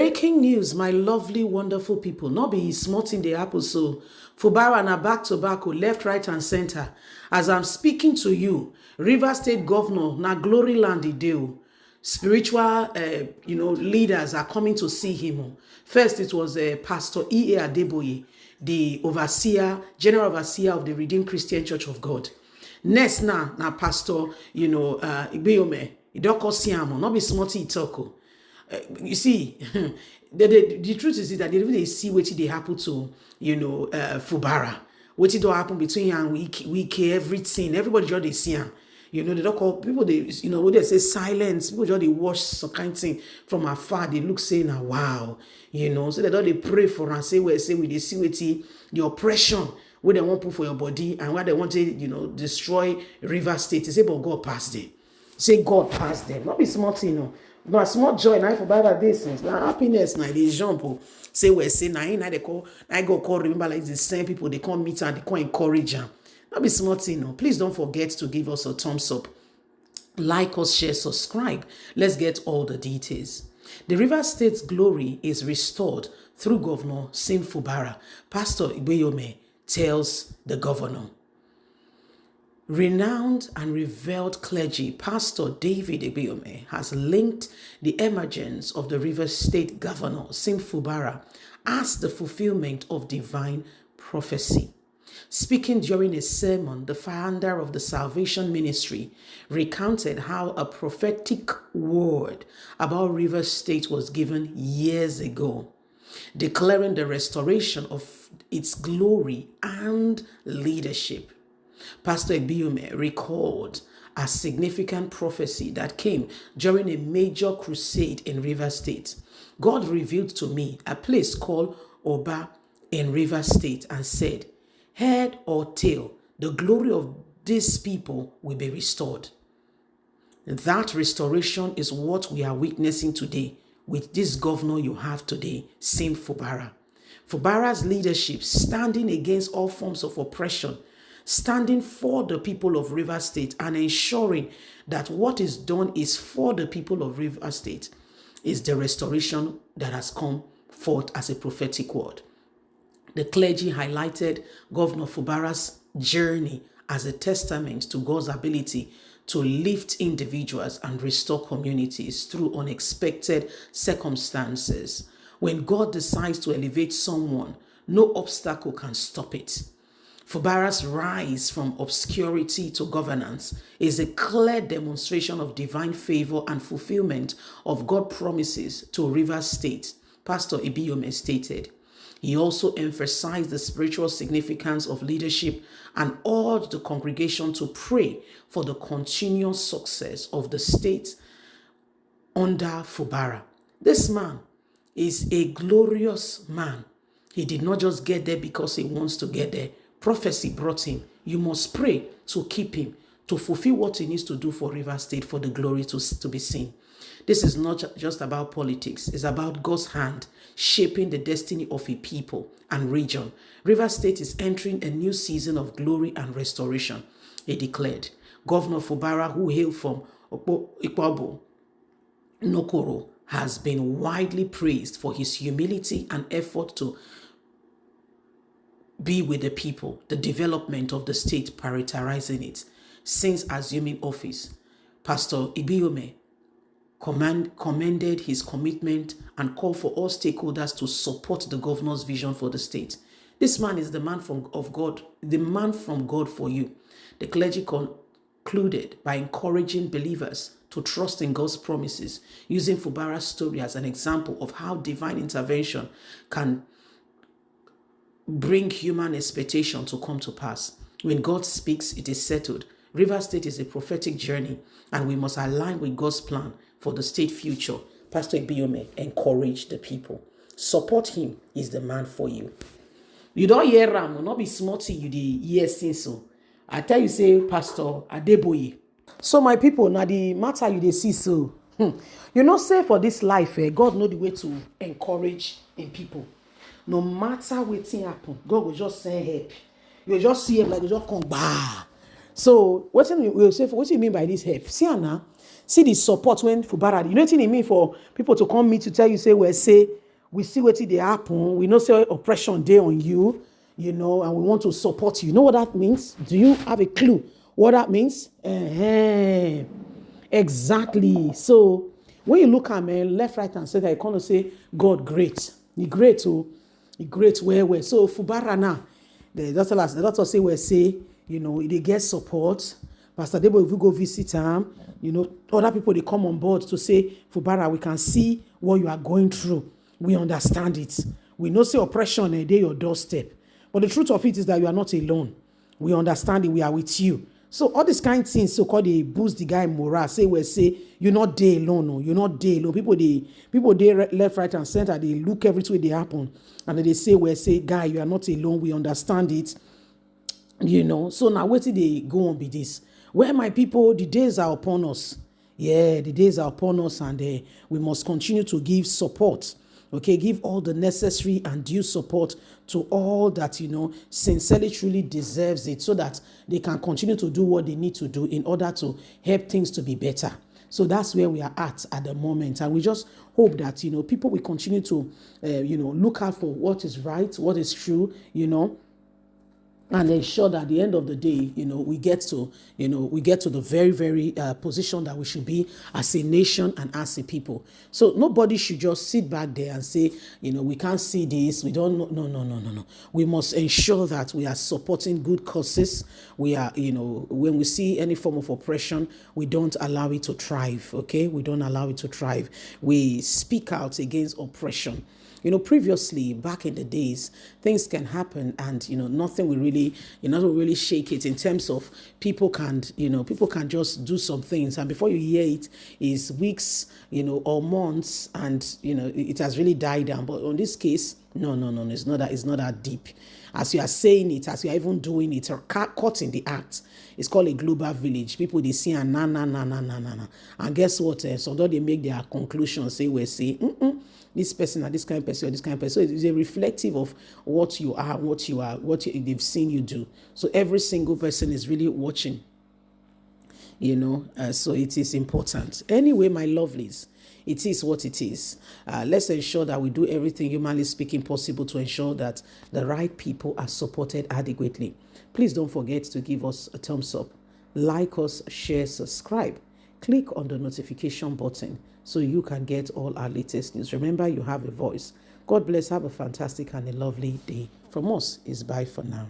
Breaking news, my lovely, wonderful people. Not be smart in the apple, so Fubara na back to back, left, right, and center. As I'm speaking to you, River State Governor, na glory land deal. Spiritual, leaders are coming to see him. First, it was Pastor E.A. Adeboye, the overseer, general overseer of the Redeemed Christian Church of God. Next, now Pastor, Ibiyeomie. You don't call Siamo, not be smarty talk. You see, the truth is that they see what they happen to, Fubara. What did happen between and Wike, everything. Everybody just they see him. They don't call people, when they say silence, people just they watch some kind of thing from afar. They look saying, wow, so they don't they pray for and say, we they see what the oppression, what they want to put for your body and what they want to, destroy River State. They say, but God passed them. Say God passed them. Not be smart, No, small joy now for Bible days. Now happiness now they jump. Say we say now they call I go call remember like the same people they come meet and they come encourage them. Not be smart, Please don't forget to give us a thumbs up. Like us, share, subscribe. Let's get all the details. The River State's glory is restored through Governor Fubara. Pastor Ibiyeomie tells the governor. Renowned and revered clergy Pastor David Ibiyeomie has linked the emergence of the River State Governor Fubara as the fulfillment of divine prophecy. Speaking during a sermon, the founder of the Salvation Ministry recounted how a prophetic word about River State was given years ago, declaring the restoration of its glory and leadership. Pastor Ibiyeomie recalled a significant prophecy that came during a major crusade in River State. God revealed to me a place called Oba in River State and said, head or tail, the glory of these people will be restored. That restoration is what we are witnessing today with this governor you have today, Fubara. Fubara's leadership standing against all forms of oppression, standing for the people of River State and ensuring that what is done is for the people of River State is the restoration that has come forth as a prophetic word. The clergy highlighted Governor Fubara's journey as a testament to God's ability to lift individuals and restore communities through unexpected circumstances. When God decides to elevate someone, no obstacle can stop it. Fubara's rise from obscurity to governance is a clear demonstration of divine favor and fulfillment of God's promises to River State, Pastor Ibiyeomie stated. He also emphasized the spiritual significance of leadership and urged the congregation to pray for the continuous success of the state under Fubara. This man is a glorious man. He did not just get there because he wants to get there. Prophecy brought him. You must pray to keep him, to fulfill what he needs to do for River State, for the glory to be seen. This is not just about politics. It's about God's hand shaping the destiny of a people and region. River State is entering a new season of glory and restoration, he declared. Governor Fubara, who hailed from Ikpabo, Nokoro, has been widely praised for his humility and effort to be with the people, the development of the state, prioritizing it. Since assuming office, Pastor Ibiyeomie commended his commitment and called for all stakeholders to support the governor's vision for the state. This man is the man from God for you. The clergy concluded by encouraging believers to trust in God's promises, using Fubara's story as an example of how divine intervention can bring human expectation to come to pass. When God speaks, it is settled. River State is a prophetic journey, and we must align with God's plan for the state future. Pastor Ibiyeomie encouraged the people. Support him. He's the man for you. You don't hear Ram, not be smarty, you the hear so. I tell you, say, Pastor Adeboye. So my people, now the matter you they see so. Say for this life, God know the way to encourage in people. No matter what thing happen, God will just send help. You just see him like you just come bah. So what do you mean by this help? See now, see the support when Fubara. You know what it mean for people to come meet to tell you, say, well, say, we see what they happen. We know say oppression day on you, and we want to support you. You know what that means? Do you have a clue what that means? Exactly. So when you look at me left, right, and center, you kind of say, God great. He great, oh, he great where. So Fubara now, the doctor say, well, say, they get support. Pastor Debo, if we go visit him, other people, they come on board to say, Fubara, we can see what you are going through. We understand it. We know say oppression a day your doorstep. But the truth of it is that you are not alone. We understand it. We are with you. So all these kind of things, so-called, they boost the guy morale. Say, you're not there alone. No, you're not there alone. People, they left, right, and center. They look every way they happen. And then they say, guy, you are not alone. We understand it. So now where did they go on be this? Where my people, the days are upon us. Yeah, the days are upon us, and we must continue to give support. Okay, give all the necessary and due support to all that, sincerely, truly deserves it, so that they can continue to do what they need to do in order to help things to be better. So that's where we are at the moment. And we just hope that, people will continue to, look out for what is right, what is true, and ensure that at the end of the day, we get to the very, very position that we should be as a nation and as a people. So nobody should just sit back there and say, we can't see this, we don't know. No. We must ensure that we are supporting good causes. We are, when we see any form of oppression, we don't allow it to thrive, okay? We don't allow it to thrive. We speak out against oppression. Previously, back in the days, things can happen and, nothing will really shake it in terms of people can just do some things. And before you hear it is weeks, or months, and, it has really died down. But on this case, no, it's not that deep. As you are saying it, as you are even doing it, or caught in the act, it's called a global village. People, they see and na. And guess what? Sometimes they make their conclusions, say, this person or this kind of person or this kind of person. So it is a reflective of what you are, they've seen you do. So every single person is really watching, so it is important. Anyway, my lovelies, it is what it is. Let's ensure that we do everything humanly speaking possible to ensure that the right people are supported adequately. Please don't forget to give us a thumbs up, like us, share, subscribe. Click on the notification button so you can get all our latest news. Remember, you have a voice. God bless. Have a fantastic and a lovely day. From us is bye for now.